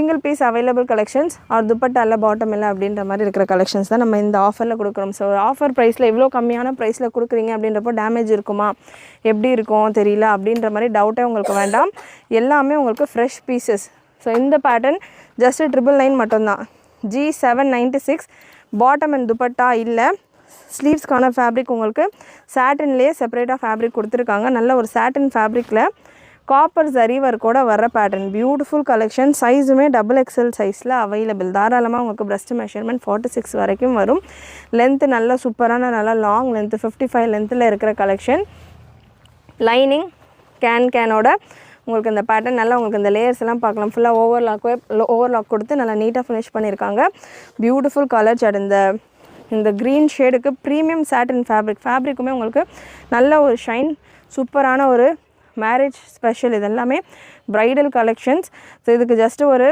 Single piece available collections are dupatta இல்லை bottom இல்லை அப்படின்ற மாதிரி இருக்கிற கலெக்ஷன்ஸ் தான் நம்ம இந்த ஆஃபரில் கொடுக்குறோம். ஸோ ஆஃபர் ப்ரைஸில் இவ்வளோ கம்மியான ப்ரைஸில் கொடுக்குறீங்க அப்படின்றப்போ டேமேஜ் இருக்குமா, எப்படி இருக்கும் தெரியல அப்படின்ற மாதிரி டவுட்டே உங்களுக்கு வேண்டாம். எல்லாமே உங்களுக்கு ஃப்ரெஷ் பீசஸ். ஸோ இந்த பேட்டர்ன் ஜஸ்ட்டு 999 மட்டும்தான். G796 பாட்டம் அண்ட் துப்பட்டா இல்லை. ஸ்லீவ்ஸ்க்கான ஃபேப்ரிக் உங்களுக்கு சாட்டின்லேயே செப்பரேட்டாக ஃபேப்ரிக் கொடுத்துருக்காங்க. நல்ல ஒரு சாட்டின் ஃபேப்ரிக்கில் காப்பர் ஜரி ஒர்க்கோட வர்ற பேட்டர்ன். Beautiful collection. சைஸுமே XXL சைஸில் அவைலபிள். தாராளமாக உங்களுக்கு பிரஸ்ட் மெஷர்மெண்ட் 46 வரைக்கும் வரும். லென்த்து நல்ல சூப்பரான நல்லா லாங் லென்த்து 55 லென்த்தில் இருக்கிற கலெக்ஷன். லைனிங் கேனோட உங்களுக்கு இந்த பேட்டர்ன் நல்லா உங்களுக்கு இந்த லேயர்ஸ் எல்லாம் பார்க்கலாம். ஃபுல்லாக ஓவர்லாக் கொடுத்து நல்லா நீட்டாக ஃபினிஷ் பண்ணியிருக்காங்க. Beautiful colour chart. இந்த க்ரீன் ஷேடுக்கு ப்ரீமியம் சாட்டின் ஃபேப்ரிக்குமே உங்களுக்கு நல்ல ஒரு ஷைன், சூப்பரான ஒரு மேரேஜ் ஸ்பெஷல். இது எல்லாமே ப்ரைடல் கலெக்ஷன்ஸ். ஸோ இதுக்கு ஜஸ்ட்டு ஒரு